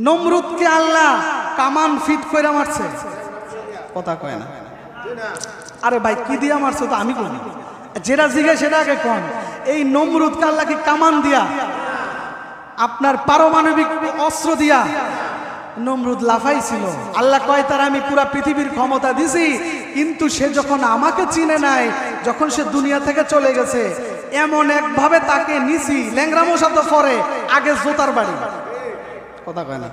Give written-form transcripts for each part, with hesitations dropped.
নমরুদকে আল্লাহ কামান ফিট করে মারছে, কথা কয় না। আরে ভাই কি দিয়া মারছে তো আমি বলি, যেটা জিগে সেটা আগে কোন। এই নমরুদকে আল্লাহ কি কামান দিয়া, আপনার পারমাণবিক অস্ত্র দিয়া নমরুদ লাফাইছিল। আল্লাহ কয় তার আমি পুরা পৃথিবীর ক্ষমতা দিছি, কিন্তু সে যখন আমাকে চিনে নাই, যখন সে দুনিয়া থেকে চলে গেছে, এমন একভাবে তাকে নিছি, ল্যাংরা মশা তো পরে আগে জোতার বাড়ি, কথা কয় না।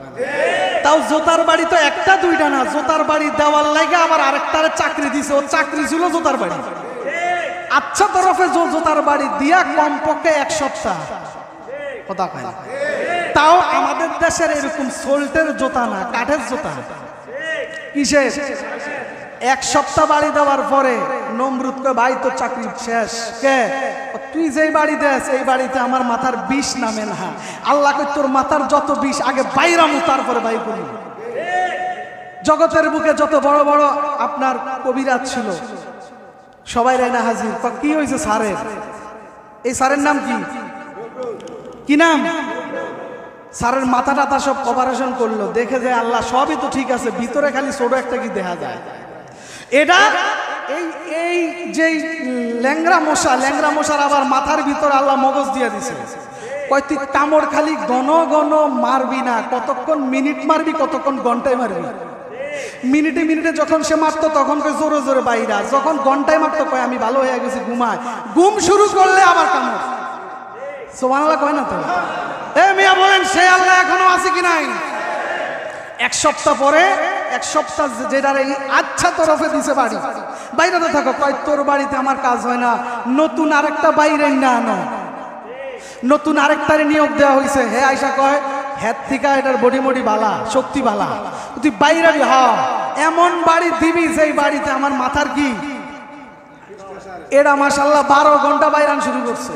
তাও জোতার বাড়ি তো একটা দুইটা না, জোতার বাড়ি দেওয়ার লাগে আবার আরেকটারে চাকরি দিছে, ও চাকরি ছিল জোতার বাড়ি। আচ্ছা তরফে জোতার বাড়ি দিয়া কমপক্ষে 1 সপ্তাহ, কথা কয় না। তাও আমাদের দেশের এরকম সোল্টের জোতা না, কাঠের জোতা। কিসের? 1 সপ্তাহ বাড়ি দেওয়ার পরে নমরুদ কয় ভাই তো চাকরি শেষ। কে? তুই যেই বাড়ি দেস এই বাড়িতে আমার মাথার বিষ নামে না। আল্লাহ কয় তোর মাথার যত বিষ আগে বাইরামু, তারপরে বাই করবো। জগতের বুকে যত বড় বড় আপনার কবিরাজ ছিল সবাই রায়না হাজির। কি হয়েছে স্যারের? এই স্যারের নাম কি? কি নাম? স্যারের মাথা টাথা সব অপারেশন করলো, দেখে যে আল্লাহ সবই তো ঠিক আছে, ভিতরে খালি ছোট একটা কি দেখা যায়। এটা এই যে ল্যাংরা মশার আবার মাথার ভিতর আল্লাহ মগজ দিয়ে দিছে। কয় তুই কামড় খালি ঘন ঘন মারবি না, কতক্ষণ মিনিট মারবি, কতক্ষণ ঘন্টায় মারবি। মিনিটে মিনিটে যখন সে মারতো তখন কয় জোরে জোরে বাইরা, যখন ঘন্টায় মারতো কয় আমি ভালো হয়ে গেছি, ঘুমায়। ঘুম শুরু করলে আবার কামড়। সুবহানাল্লাহ কয় না তো? এ মিয়া বলেন সে আল্লাহ এখনো আছে কি নাই? 1 সপ্তাহ পরে, 1 সপ্তাহ যেটার এই আচ্ছা তরফে দিছে বাড়ি, বাইরে থাকো। কয় তোর বাড়িতে আমার কাজ হয় না, নতুন আরেকটা বাইরে না আনো, নতুন আরেকটারে নিয়োগ দেওয়া হয়েছে। হে আয়সা কয় হ্যাঁ থেকে এটার বডি মডি বালা, শক্তি বালা, তুই বাইরে হ, এমন বাড়ি দিবি যেই বাড়িতে আমার মাথার কি। এরা মাশাআল্লাহ 12 ঘন্টা বাইরান শুরু করছে।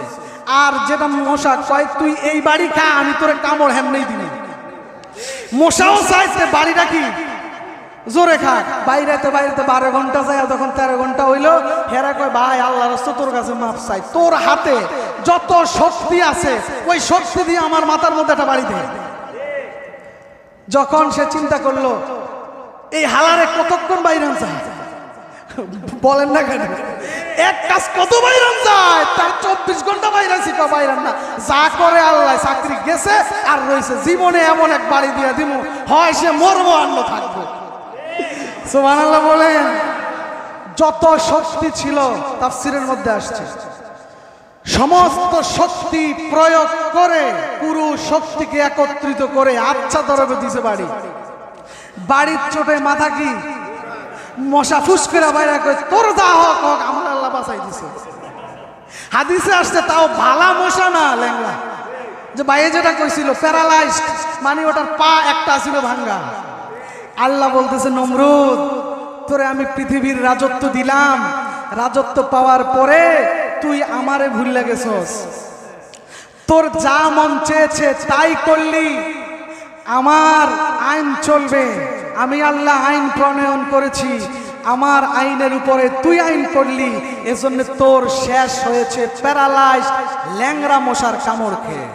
আর যেটা মশা কয় তুই এই বাড়ি খা, আমি তোরে কামড় হেমনেই দিবি। মশাও চাইছে বাড়িটা কি জোরে খাক। বাইরেতে 12 ঘন্টা যায়, যখন 13 ঘন্টা হইলো হেরা কয় ভাই আল্লাহর রাস্তা তোর কাছে মাপ চাই, তোর হাতে যত শক্তি আছে ওই শক্তি দিয়ে আমার মাথার মধ্যে একটা বাড়ি দে। যখন সে চিন্তা করলো এই হালারে কতক্ষণ বাইরান যায়, বলেন না কেন এক কাজ কত বাইরান যায়, তার 24 ঘন্টা বাইরাছি, বাইরান না। যা করে আল্লাহ, চাকরি গেছে আর রয়েছে, জীবনে এমন এক বাড়ি দিয়ে দিব হয় সে মরবো আর না থাকবো। সুবহানাল্লাহ বলেন। যত শক্তি ছিল তাফসীরের মধ্যে আসছে, সমস্ত শক্তি প্রয়োগ করে পুরো শক্তিকে একত্রিত করে আচ্ছা তরফে দিছে বাড়ি। বাড়ির চোটে মাথা কি মশা ফুস করে বাইরে কয় তোর যা হোক হোক আমার আল্লাহ বাঁচাই দিছে। হাদিসে আসছে তাও ভালা মশা না, ল্যাংড়া। যে বাইরে যেটা কইছিল প্যারালাইজড, মানে ওটার পা একটা ছিল ভাঙ্গা। আল্লাহ বলতেছে নমরুদ তোরে আমি পৃথিবীর রাজত্ব দিলাম, রাজত্ব পাওয়ার পরে তুই আমারে ভুলে গেছস, তোর যা মন চেয়েছে তাই করলি। আমার আইন চলবে, আমি আল্লাহ আইন প্রণয়ন করেছি, আমার আইনের উপরে তুই আইন করলি, এজন্য তোর শেষ হয়েছে প্যারালাইজড ল্যাংড়া মশার কামড় খেয়ে।